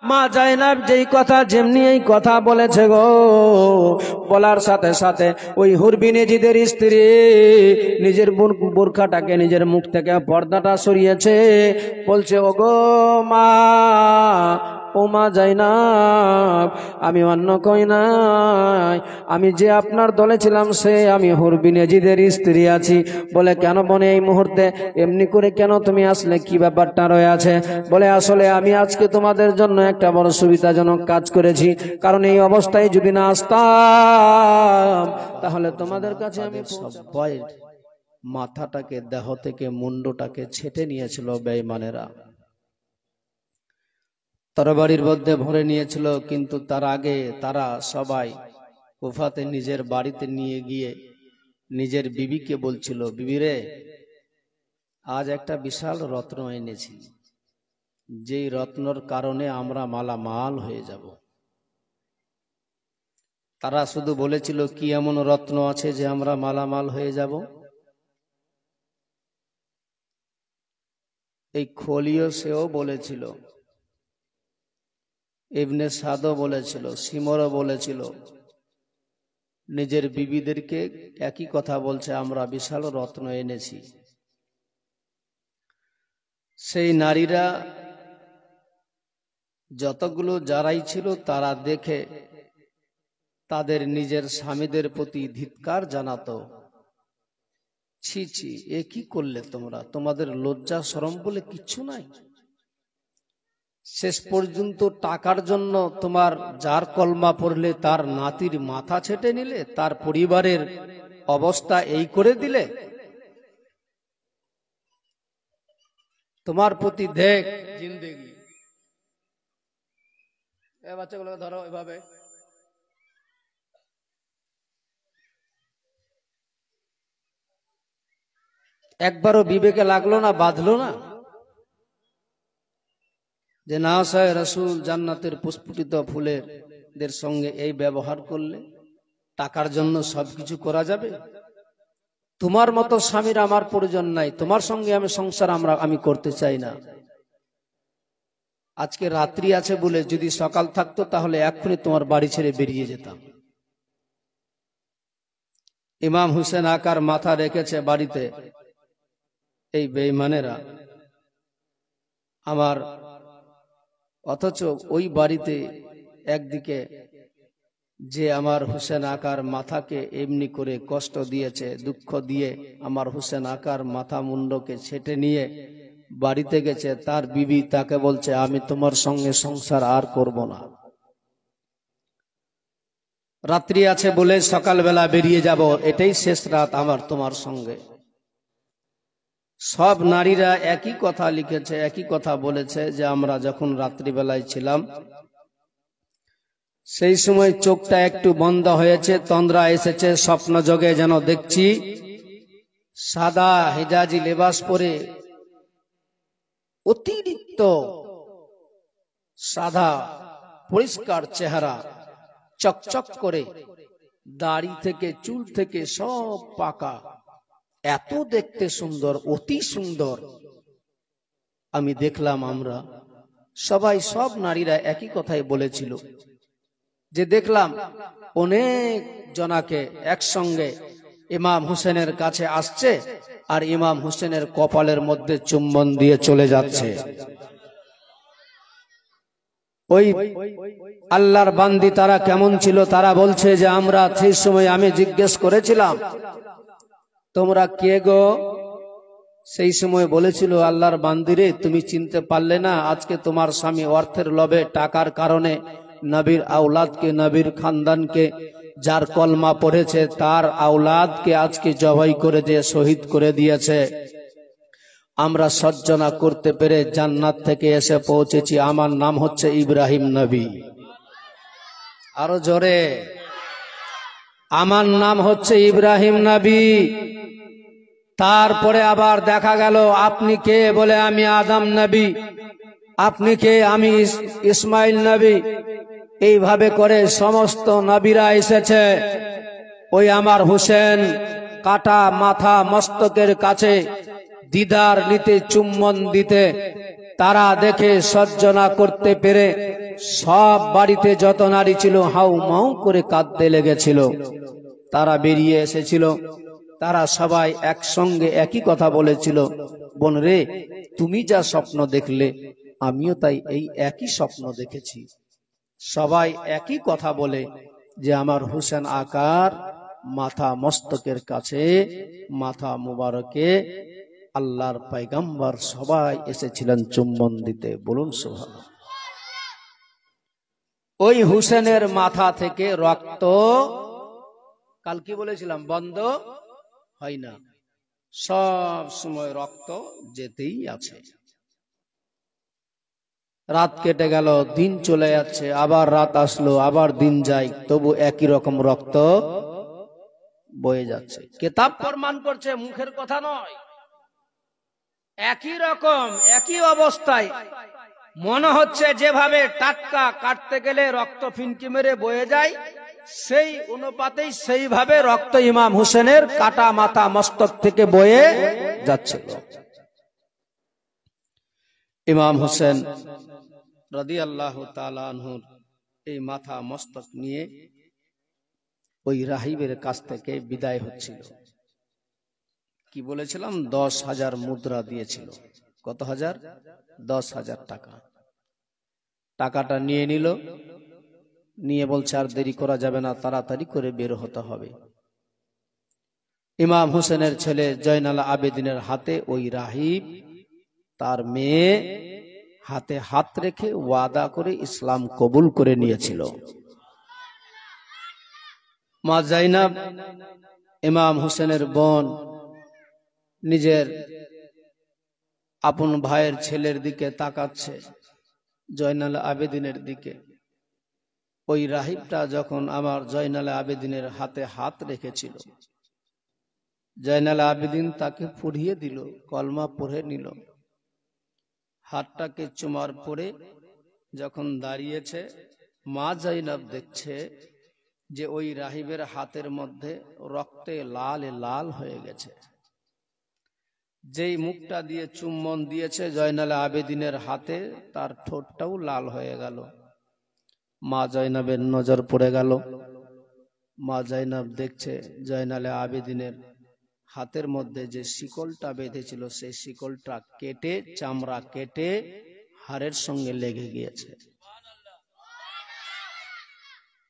মা জাইনাব যেই কথা যেমনি এই কথা বলেছে গো, বলার সাথে সাথে ওই হুরবিনেজিদের স্ত্রী নিজের বোরখাটাকে নিজের মুখ থেকে পর্দাটা সরিয়েছে, বলছে ওগো মা, ও মা জাইনাব, আমি অন্য কই নাই, আমি যে আপনার দলে ছিলাম সে আমি হুরবিনেজিদের স্ত্রী আছি। বলে কেন বোন এই মুহূর্তে এমনি করে কেন তুমি আসলে, কি ব্যাপারটা রয়েছে? বলে আসলে আমি আজকে তোমাদের জন্য একটা বড় সুবিধাজনক কাজ করেছি, কারণ এই অবস্থায় যদি না আসতাম তাহলে তোমাদের কাছে আমি সবাই মাথাটাকে দেহ থেকে মুন্ডটাকে ছেটে নিয়েছিল বেঈমানেরা, তরবারির মধ্যে ভরে নিয়েছিল। কিন্তু তার আগে তারা সবাই কুফাতে নিজের বাড়িতে নিয়ে গিয়ে নিজের বিবিকে বলছিল, বিবি রে, আজ একটা বিশাল রত্ন এনেছি, যেই রত্নর কারণে আমরা মালামাল হয়ে যাব। তারা শুধু বলেছিল কি এমন রত্ন আছে যে আমরা মালামাল হয়ে যাব? এই খলিও সেও বলেছিল, ইবনে সাদও বলেছিল, সিমরও বলেছিল, নিজের বিবিদেরকে একই কথা বলছে, আমরা বিশাল রত্ন এনেছি। সেই নারীরা যতগুলো যারাই ছিল তারা দেখে তাদের নিজের স্বামীদের প্রতি ধিক্কার জানাতো, ছি ছি, এ কি করলে তোমরা, তোমাদের লজ্জা শরম বলে কিচ্ছু নাই? শেষ পর্যন্ত টাকার জন্য তোমার যার কলমা পড়লে তার নাতির মাথা ছেটে নিলে, তার পরিবারের অবস্থা এই করে দিলে। তোমার প্রতি দেখ জিন্দেগি। এ বাচ্চাগুলোকে ধরো এভাবে, একবারও বিবেকে লাগলো না, বাঁধলো না যে না সায় রাসূল জান্নাতের পুষ্পিত ফুলের সঙ্গে এই ব্যবহার করলে টাকার জন্য সবকিছু করা যাবে? তোমার মতো স্বামীর আমার প্রয়োজন নাই, তোমার সঙ্গে আমি সংসার আমি করতে চাই না। আজকে রাত্রি আছে বলে যদি সকাল থাকতো তাহলে এক্ষুনি তোমার বাড়ি ছেড়ে বেরিয়ে যেতাম। ইমাম হুসেন আকার মাথা রেখেছে বাড়িতে, এই বেঈমানেরা আমার, অথচ ওই বাড়িতে একদিকে যে আমার হুসেন আকার মাথাকে এমনি করে কষ্ট দিয়েছে, দুঃখ দিয়ে আমার হুসেন আকার মাথা মুন্ডকে ছেটে নিয়ে বাড়িতে গেছে, তার বিবি তাকে বলছে আমি তোমার সঙ্গে সংসার আর করব না, রাত্রি আছে বলে সকালবেলা বেরিয়ে যাব, এটাই শেষ রাত আমার তোমার সঙ্গে। সব নারীরা একই কথা লিখেছে, একই কথা বলেছে যে আমরা যখন রাত্রিবেলায় ছিলাম সেই সময় চোখটা একটু বন্ধ হয়েছে, তন্দ্রা এসেছে, স্বপ্ন যোগে যেন দেখছি সাদা হিজাজি লেবাস পরে অতিরিক্ত সাদা পরিষ্কার চেহারা, চকচক করে, দাড়ি থেকে চুল থেকে সব পাকা, এত দেখতে সুন্দর, অতি সুন্দর। আমি দেখলাম, আমরা সবাই, সব নারীরা একই কথাই বলেছিল যে দেখলাম অনেক জনাকে একসঙ্গে ইমাম হুসেনের কাছে আসছে আর ইমাম হুসেনের কপালের মধ্যে চুম্বন দিয়ে চলে যাচ্ছে। ওই আল্লাহর বান্দি তারা কেমন ছিল? তারা বলছে যে আমরা সেই সময় আমি জিজ্ঞেস করেছিলাম তোমরা কে গো? সেই সময় বলেছিল আল্লাহর বান্দিরে তুমি চিনতে পারলে না? আজকে তোমার স্বামী অর্থের লোভে, টাকার কারণে নবীর আওলাদকে, নবীর খানদানকে, যার কলমা পড়েছে তার আওলাদকে আজকে জবাই করে দিয়ে শহীদ করে দিয়েছে। আমরা সজ্জনা করতে পেরে জান্নাত থেকে এসে পৌঁছেছি, আমার নাম হচ্ছে ইব্রাহিম নবী। আরো জোরে, আমার নাম হচ্ছে ইব্রাহিম নবী। তারপরে আবার দেখা গেল আপনি কে? বলে আমি আদম নবী। আপনি কে? আমি ইসমাইল নবী। এইভাবে করে সমস্ত নবীরা এসেছে। ওই আমার হুসেন কাটা মাথা মস্তকের কাছে দিদার নিতে, চুম্বন দিতে, তারা দেখে সহ্য না করতে পেরে সব বাড়িতে যত নারী ছিল হাউ মাউ করে কাঁদতে লেগেছিল। তারা বেরিয়ে এসেছিল, তারা সবাই একসঙ্গে একই কথা বলেছিল, বোন রে, তুমি যা স্বপ্ন দেখলে আমিও তাই এই একই স্বপ্ন দেখেছি। সবাই একই কথা বলে যে আমার হোসেন আকার মাথা মস্তকের কাছে, মাথা মুবারকে আল্লাহর পয়গম্বর সবাই এসেছিলেন চুম্বন দিতে। বলুন সুবহানাল্লাহ। ওই হুসেনের মাথা থেকে রক্ত, কাল কি বলেছিলাম, বন্ধ হয় না, সব সময় রক্ত যেতেই আছে। রাত কেটে গেল, দিন চলে যাচ্ছে, আবার রাত আসলো, আবার দিন যায়, তবু একই রকম রক্ত বয়ে যাচ্ছে। কিতাব প্রমাণ করছে, মুখের কথা নয়। একই রকম, একই অবস্থায় মনে হচ্ছে যেভাবে টাটকা কাটতে গেলে রক্ত ফিনকি মেরে বয়ে যায়, সেই অনুপাতেই সেইভাবে রক্ত ইমাম হোসেনের কাটা মাথা মস্তক থেকে বয়ে যাচ্ছিল। ইমাম হোসেন রাদিয়াল্লাহু তাআলা আনহুর এই মাথা মস্তক নিয়ে ওই রাহিবের কাছ থেকে বিদায় হচ্ছিল। কি বলেছিলাম, 10,000 মুদ্রা দিয়েছিল। কত হাজার? 10,000 টাকা। টাকাটা নিয়ে নিল, নিয়ে বলছে আর দেরি করা যাবে না, তাড়াতাড়ি করে বের হতে হবে। ইমাম হোসেনের ছেলে জয়নাল আবেদিনের হাতে ওই রাহিব তার মেয়ে হাতে হাত রেখে ওয়াদা করে ইসলাম কবুল করে নিয়েছিল। মা জাইনাব ইমাম হোসেনের বোন নিজের আপন ভাইয়ের ছেলের দিকে তাকাচ্ছে, জয়নাল আবেদিনের দিকে। ওই রাহিবটা যখন আমার জয়নাল আবেদিনের হাতে হাত রেখেছিল, জয়নাল আবেদিন তাকে পড়িয়ে দিল, কলমা পড়ে নিল। হাতটাকে চুমার পরে যখন দাঁড়িয়েছে, মা জাইনাব দেখছে যে ওই রাহিবের হাতের মধ্যে রক্তে লাল লাল হয়ে গেছে। যেই মুখটা দিয়ে চুম্বন দিয়েছে জয়নাল আবেদিনের হাতে, তার ঠোঁটটাও লাল হয়ে গেল। মা জয়নাবের নজর পড়ে গেল। মা জয়নাব দেখছে জয়নাল আবেদিনের হাতের মধ্যে যে শিকলটা বেঁধেছিল, সেই শিকলটা কেটে, চামড়া কেটে হাড়ের সঙ্গে লেগে গিয়েছে,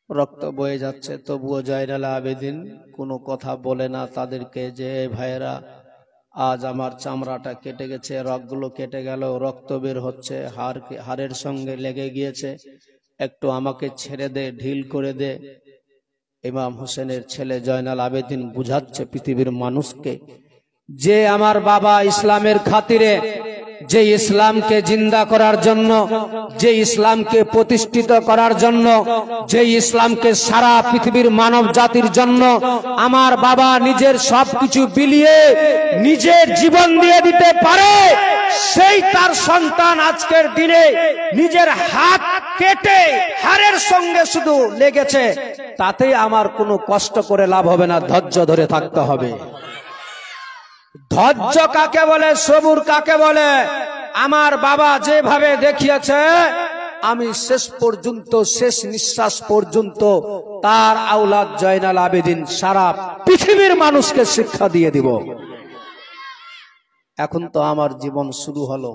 রক্ত বয়ে যাচ্ছে। তবুও জয়নাল আবেদিন কোনো কথা বলে না তাদেরকে যে ভাইয়েরা, আজ আমার চামড়াটা কেটে গেছে, রগগুলো কেটে গেল, রক্ত বের হচ্ছে, হাড়ের সঙ্গে লেগে গিয়েছে, একটু আমাকে ছেড়ে দে, ঢিল করে দে। ইমাম হোসেনের ছেলে জয়নাল আবেদিন বুঝাচ্ছে পৃথিবীর মানুষকে যে আমার বাবা ইসলামের খাতিরে, যে ইসলামকে জিন্দা করার জন্য, যে ইসলামকে প্রতিষ্ঠিত করার জন্য, যে ইসলামকে সারা পৃথিবীর মানব জাতির জন্য আমার বাবা নিজের সবকিছু বিলিয়ে নিজের জীবন দিয়ে দিতে পারে, সেই তার সন্তান আজকের দিনে নিজের হাত কেটে হাড়ের সঙ্গে শুধু লেগেছে, তাতে আমার কোনো কষ্ট করে লাভ হবে না, ধৈর্য ধরে থাকতে হবে। ধৈর্য কাকে বলে, সবুর কাকে বলে? আমার বাবা যেভাবে দেখিয়েছে, আমি শেষ পর্যন্ত, শেষ নিঃশ্বাস পর্যন্ত তার আওলাদ জয়নাল আবেদিন সারা পৃথিবীর মানুষকে শিক্ষা দিয়ে দিব। এখন তো আমার জীবন শুরু হলো,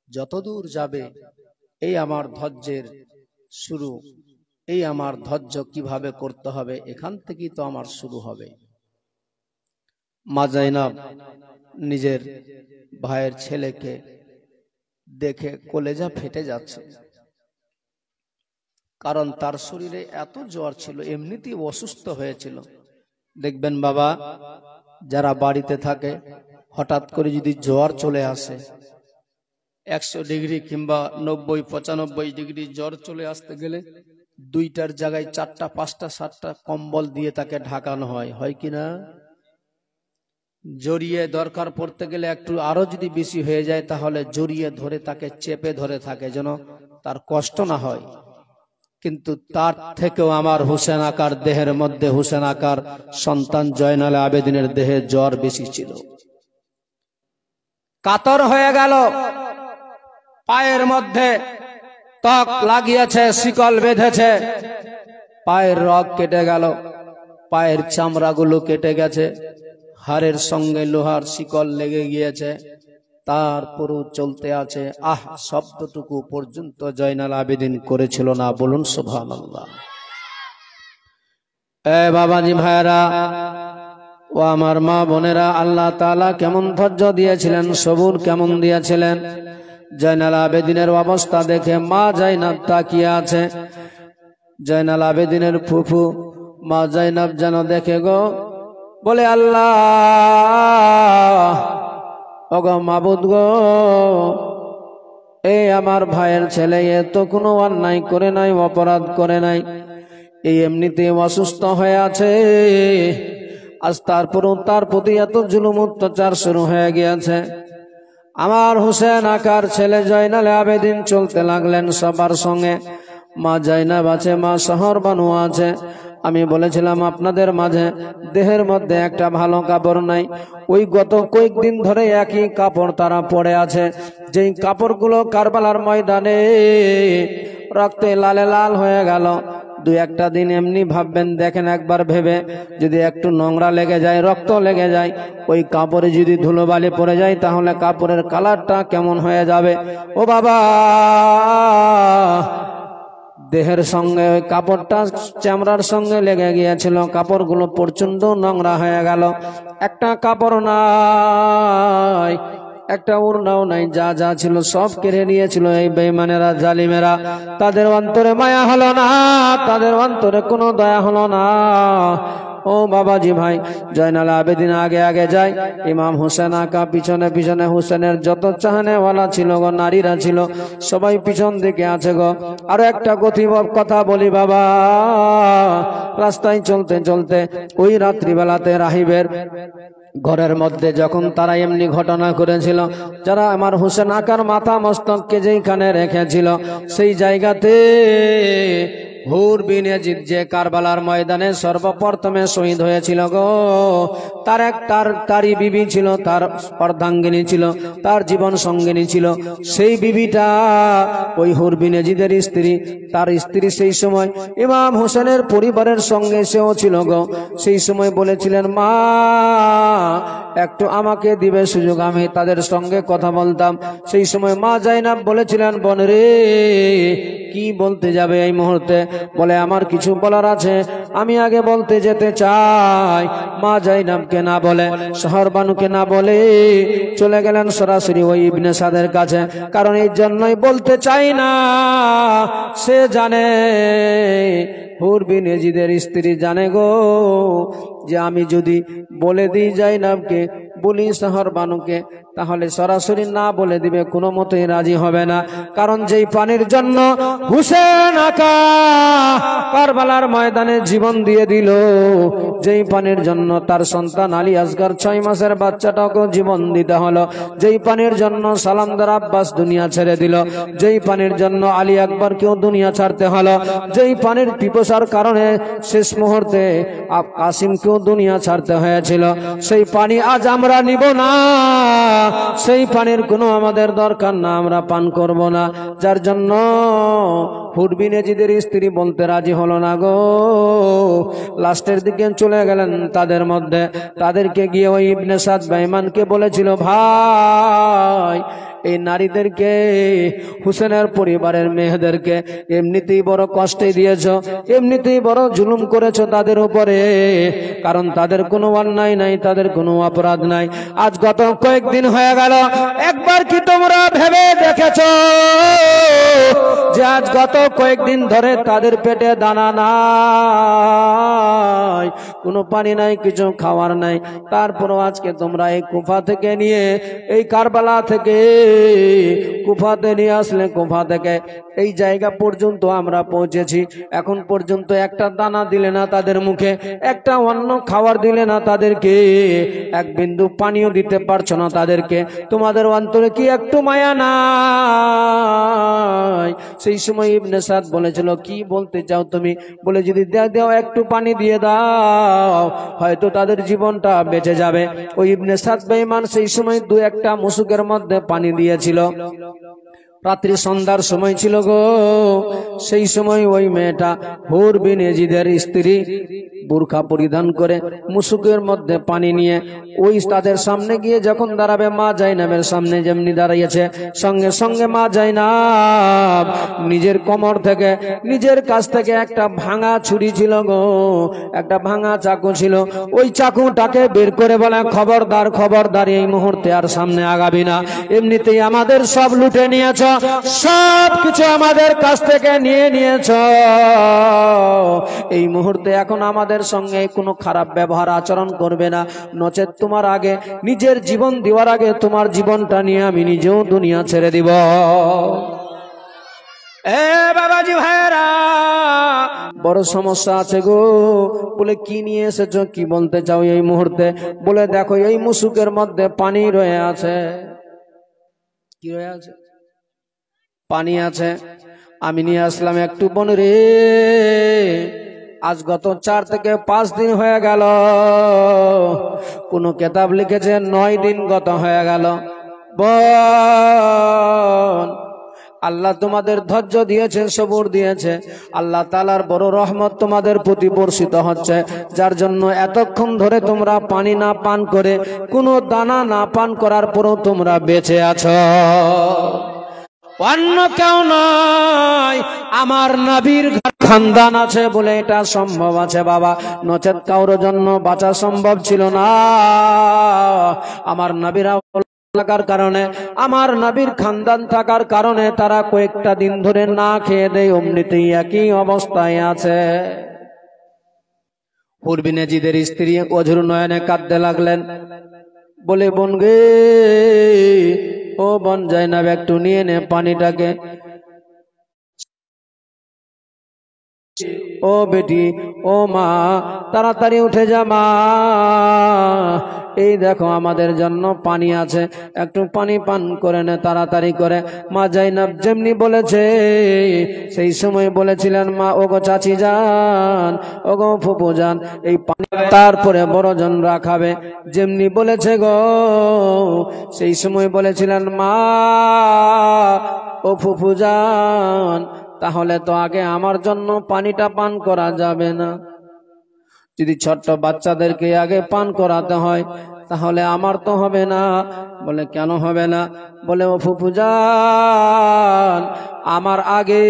যতদূর যাবে এই আমার ধৈর্যের শুরু, এই আমার ধৈর্য কিভাবে করতে হবে, এখান থেকেই তো আমার শুরু হবে। মা জাইনাব নিজের ভাইয়ের ছেলেকে দেখে কলেজা ফেটে যাচ্ছে, কারণ তার শরীরে এত জ্বর ছিল, এমনিতেই অসুস্থ হয়েছিল। দেখবেন বাবা, যারা বাড়িতে থাকে হঠাৎ করে যদি জ্বর চলে আসে, 100 ডিগ্রি কিংবা 90-95 ডিগ্রি জ্বর চলে আসতে গেলে 2টার জায়গায় 4টা 5টা 7টা কম্বল দিয়ে তাকে ঢাকানো হয়, হয় কিনা? জড়িয়ে দরকার পড়তে গেলে একটু আরো যদি বেশি হয়ে যায়, তাহলে জড়িয়ে ধরে তাকে চেপে ধরে থাকে যেন তার কষ্ট না হয়। কিন্তু তার থেকেও আমার হোসেন আকার দেহের মধ্যে, হোসেন আকার সন্তান জয়নাল আবেদিনের দেহে জ্বর বেশি ছিল। কাতর হয়ে গেল, পায়ের মধ্যে তক লাগিয়েছে, শিকল বেঁধেছে, পায়ের রগ কেটে গেল, পায়ের চামড়াগুলো কেটে গেছে, হাড়ের সঙ্গে লোহার শিকল লেগে গিয়েছে, তারপরও চলতে আছে। আহ, শব্দটুকু পর্যন্ত জয়নাল আবেদিন করেছিল না। বলুন সুবহানাল্লাহ। এ বাবাজি ভাইরা ও আমার মা বোনেরা, আল্লাহ তাআলা কেমন ধৈর্য দিয়েছিলেন, সবুর কেমন দিয়েছিলেন। জয়নাল আবেদিনের অবস্থা দেখে মা জাইনাব তাকিয়ে আছে। জয়নাল আবেদিনের ফুফু মা জাইনাব যেন দেখে গো, বলে আল্লাহ, ওগো মাবুদ গো, এই আমার ভাইয়ের ছেলে এ তো কোনো অন্যায় করে নাই, অপরাধ করে নাই, এই এমনিতে অসুস্থ হয়ে আছে, আজ তারপরও তার প্রতি এত জুলুম অত্যাচার শুরু হয়ে গিয়েছে। আমার হোসেন আকার ছেলে জয়নাল আবেদিন চলতে লাগলেন সবার সঙ্গে। মা জাইনাব আছে, মা শহর বানু আছে। আমি বলেছিলাম আপনাদের মাঝে দেহের মধ্যে একটা ভালো কাপড় নাই। ওই গত কয়েকদিন ধরে একই কাপড় তারা পরে আছে, যেই কাপড়গুলো কারবালার ময়দানে রক্তে লালে লাল হয়ে গেল। দু একটা দিন এমনি ভাববেন, দেখেন একবার ভেবে, যদি একটু নোংরা লেগে যায়, রক্ত লেগে যায়, ওই কাপড়ে যদি ধুলোবালি পড়ে যায়, তাহলে কাপড়ের কালারটা কেমন হয়ে যাবে। ও বাবা, দেহের সঙ্গে ওই কাপড়টা চামড়ার সঙ্গে লেগে গিয়েছিল, কাপড়গুলো প্রচন্ড নোংরা হয়ে গেল। একটা কাপড় নাই, একটা ওড়নাও নাই, যা যা ছিল সব কেড়ে নিয়েছিল এই বেঈমানেরা, জালিমেরা। তাদের অন্তরে মায়া হলো না, তাদের অন্তরে কোনো দয়া হলো না। ও বাবাজি ভাই, জয়নাল আবেদিন আগে আগে যায়, ইমাম হোসেন আকা পিছনে পিছনে। হোসেনের যত চাহনেওয়ালা ছিল গো, নারীরা ছিল, সবাই পিছন দিকে আছে গো। আরো একটা কথা বলি বাবা, রাস্তায় চলতে চলতে ওই রাত্রিবেলাতে রাহিবের ঘরের মধ্যে যখন তারা এমনি ঘটনা করেছিল, যারা আমার হোসেন আকার মাথা মস্তককে যেইখানে রেখেছিল, সেই জায়গাতে হুর বিন ইয়াজিদ যে কারবালার ময়দানে সর্বপ্রথমে শহীদ হয়েছিল গো, তারই বিবি ছিল, তার অর্ধাঙ্গিনী ছিল, তার জীবন সঙ্গিনী ছিল। সেই বিবিটা ওই হুর বিন ইয়াজিদের স্ত্রী। তার স্ত্রী সেই সময় ইমাম হোসেনের পরিবারের সঙ্গে সেও ছিল গো। সেই সময় বলেছিলেন, মা একটু আমাকে দিবে সুযোগ, আমি তাদের সঙ্গে কথা বলতাম। সেই সময় মা জাইনাব বলেছিলেন, বোন রে, কি বলতে যাবে এই মুহূর্তে? বলে, আমার কিছু বলার আছে, আমি আগে বলতে যেতে চাই। মা জাইনাবকে না বলে, শহর বানুকে না বলে চলে গেলেন সরাসরি ওই ইবনে সাদের কাছে। কারণ এই জন্যই বলতে চাই না, সে জানে, হুর বিন ইয়াজিদের স্ত্রী জানে গো, যে আমি যদি বলে দিই জাইনাবকে, বলি শহর বানুকে, তাহলে সরাসরি না বলে দিবে, কোনো মতেই রাজি হবে না। কারণ যেই পানির জন্য হুসেন আকা কারবালার ময়দানে জীবন দিয়ে দিল, যেই পানির জন্য তার সন্তান আলী আসগর 6 মাসের বাচ্চাটাকে জীবন দিতে হলো, যেই পানির জন্য সালামদার আব্বাস দুনিয়া ছেড়ে দিল, যেই পানির জন্য আলী আকবরকেও দুনিয়া ছাড়তে হলো, যেই পানির পিপাসার কারণে শেষ মুহূর্তে কাসিমকেও দুনিয়া ছাড়তে হয়েছিল, সেই পানি আজ আমরা নিব না, সেই পানির কোনো আমাদের দরকার না, আমরা পান করব না। যার জন্য হুর বিন ইয়াজিদের স্ত্রী বলতে রাজি হলো না গো। লাস্টের দিকে চলে গেলেন তাদের মধ্যে, তাদেরকে গিয়ে ওই ইবনে সাদ বেঈমানকে বলেছিল, ভাই এই নারীদেরকে, হুসেনের পরিবারের মেয়েদেরকে এমনিতেই বড় কষ্টে দিয়েছ, এমনিতেই বড় জুলুম করেছ তাদের উপরে, কারণ তাদের কোনো অন্যায় নাই, তাদের কোনো অপরাধ নাই। আজ গত কয়েকদিন হয়ে গেল, একবার কি তোমরা ভেবে দেখেছ যে আজ গত কয়েকদিন ধরে তাদের পেটে দানা নাই, কোনো পানি নাই, কিছু খাওয়ার নাই, তারপরও আজকে তোমরা এই কুফা থেকে নিয়ে, এই কারবালা থেকে কুফাতে নিয়ে আসলে, কুফা থেকে এই জায়গা পর্যন্ত আমরা পৌঁছেছি, এখন পর্যন্ত একটা দানা দিলে না তাদের মুখে, একটা অন্ন খাবার দিলে না তাদেরকে, এক বিন্দু পানিও দিতে পারছো না তাদেরকে। তোমাদের অন্তরে কি একটু মায়া নাই? সেই সময় ইবনে সাদ বলেছিল, কি বলতে চাও তুমি? বলে, যদি দাও একটু পানি দিয়ে দাও, হয়তো তাদের জীবনটা বেঁচে যাবে। ওই ইবনে সাদ বেঈমান সেই সময় দু একটা মুশুকের মধ্যে পানি দিয়েছিল। রাত্রি সন্ধ্যার সময় ছিল গো। সেই সময় ওই মেয়েটা হুর বিন ইয়াজিদের স্ত্রী বুরখা পরিধান করে মুশুকের মধ্যে পানি নিয়ে ওই তাদের সামনে গিয়ে যখন দাঁড়াবে, মা জাইনাবের সামনে যেমনি দাঁড়িয়েছে, সঙ্গে সঙ্গে মা জাইনাব নিজের কোমর থেকে, নিজের কাছ থেকে একটা ভাঙা ছুরি ছিল গো, একটা ভাঙা চাকু ছিল, ওই চাকুটাকে বের করে বলে, খবরদার খবরদার, এই মুহূর্তে আর সামনে আগাবি না। এমনিতেই আমাদের সব লুটে নিয়েছ, সব কিছু আমাদের কাছ থেকে নিয়ে নিয়েছ, এই মুহূর্তে এখন আমাদের সঙ্গে কোনো খারাপ ব্যবহার আচরণ করবে না, নচেত তোমার আগে, নিজের জীবন দেওয়ার আগে তোমার জীবনটা নিয়ে আমি নিজেও দুনিয়া ছেড়ে দিব। এ বাবাজি ভাইরা, বড় সমস্যা আছে গো। বলে, কি নিয়ে এসেছো, কি বলতে চাও এই মুহূর্তে? বলে, দেখো এই মুশুকের মধ্যে পানি রয়ে আছে। কি রয়ে আছে? পানি আছে। আমি নিয়ে আসলাম একটু বোন রে, আজ গত 4 থেকে 5 দিন হয়ে গেল, কোন কিতাব লিখেছে 9 দিন গত হয়ে গেল। বোন, আল্লাহ তোমাদের ধৈর্য দিয়েছে, সবুর দিয়েছে, আল্লাহ তাআলার বড় রহমত তোমাদের প্রতি বর্ষিত হচ্ছে, যার জন্য এতক্ষণ ধরে তোমরা পানি না পান করে, কোনো দানা না পান করার পরও তোমরা বেঁচে আছো। অন্য কেউ নয়, আমার নবীর খানদান আছে বলে এটা সম্ভব আছে বাবা, নচেত কারোর জন্য বাঁচা সম্ভব ছিল না। আমার নবীরা থাকার কারণে, আমার নবীর খানদান থাকার কারণে তারা কয়েকটা দিন ধরে না খেয়ে দেয়, অমনিতেই একই অবস্থায় আছে। হুর বিন ইয়াজিদের স্ত্রী অঝুর নয়নে কাঁদতে লাগলেন। বলে, বোন গে, ও বোন জাইনাব, একটু নিয়ে নে পানিটাকে। ও বেটি, ও মা, তাড়াতাড়ি উঠে যা মা, এই দেখো আমাদের জন্য পানি আছে, একটু পানি পান করে নে তাড়াতাড়ি করে। মা জাইনাব যেমনি বলেছে, সেই সময় বলেছিলেন, মা ওগো চাচি যান, ওগো ফুপু যান, এই পানি তারপরে বড়জনরা খাবে, যেমনি বলেছে গো। সেই সময় বলেছিলেন, মা ও ফুপু যান, তাহলে তো আগে আমার জন্য পানিটা পান করা যাবে না। যদি ছোট্ট বাচ্চাদেরকে আগে পান করাতে হয়, তাহলে আমার তো হবে না। বলে, কেন হবে না? বলে, ও ফুপু যান, আমার আগে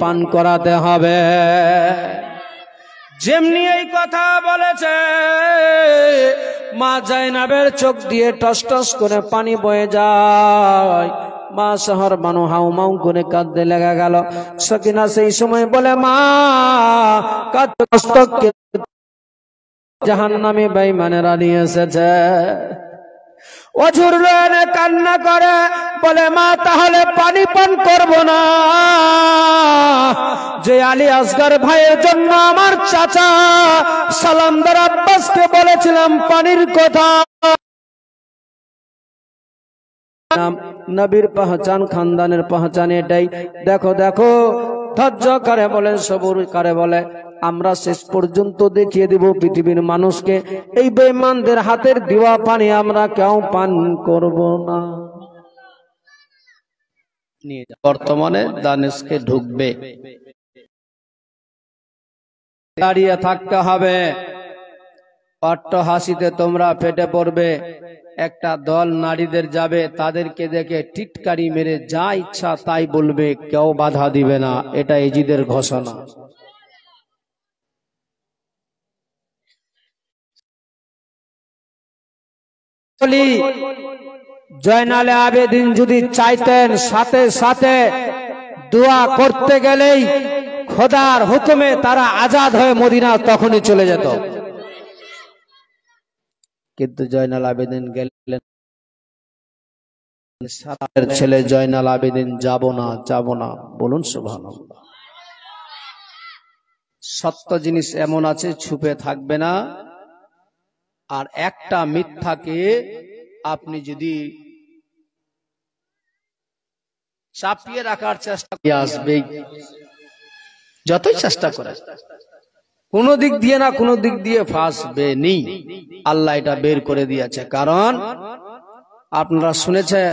পান করাতে হবে। যেমনি এই কথা বলেছে, মা জাইনাবের চোখ দিয়ে টস টস করে পানি বয়ে যায়। মা শহর বানু হাউমাউ করে কাঁদতে লেগে গেল। সকিনা সেই সময় বলে, মা কাঁদতে জাহান্নামী বেঈমানেরা নিয়ে এসেছে। অঝুর নয়নে কান্না করে বলে, মা তাহলে পানি পান করব না। যে আলী আসগর ভাইয়ের জন্য আমার চাচা সালামদার আব্বাসকে বলেছিলাম পানির কথা, নবীর পহচান, খানদানের পহচান এটাই। দেখো দেখো, ধৈর্য করে বলে, সবুর করে বলে, আমরা শেষ পর্যন্ত দেখিয়ে দিব পৃথিবীর মানুষকে, এই বেঈমানদের হাতের দেওয়া পানি আমরা কেউ পান করব না। বর্তমানে দানেশকে ঢুকবে, দাঁড়িয়ে থাকতে হবে, অট্ট হাসিতে তোমরা ফেটে পড়বে। একটা দল নারীদের যাবে, তাদেরকে দেখে টিটকারি মেরে যা ইচ্ছা তাই বলবে, কেউ বাধা দিবে না। এটা এজিদের ঘোষণা। জয়নালে আবেদিন যদি চাইতেন, সাথে সাথে দোয়া করতে গেলেই খোদার হুকুমে তারা আজাদ হয়ে মদিনা তখনই চলে যেত, কিন্তু জয়নাল আবেদিন গেলেন সাতারের ছেলে জয়নাল আবেদিন যাব না বলুন সুবহানাল্লাহ। সত্য জিনিস এমন আছে ছুপে থাকবে না, আর একটা মিথ্যাকে আপনি যদি চাপিয়ে রাখার চেষ্টা করে আসবে, যতই চেষ্টা করে কোন দিক দিয়ে না কোন দিক দিয়ে ফাঁসবে নি। আল্লাহ এটা বের করে দিয়েছে। কারণ আপনারা শুনেছেন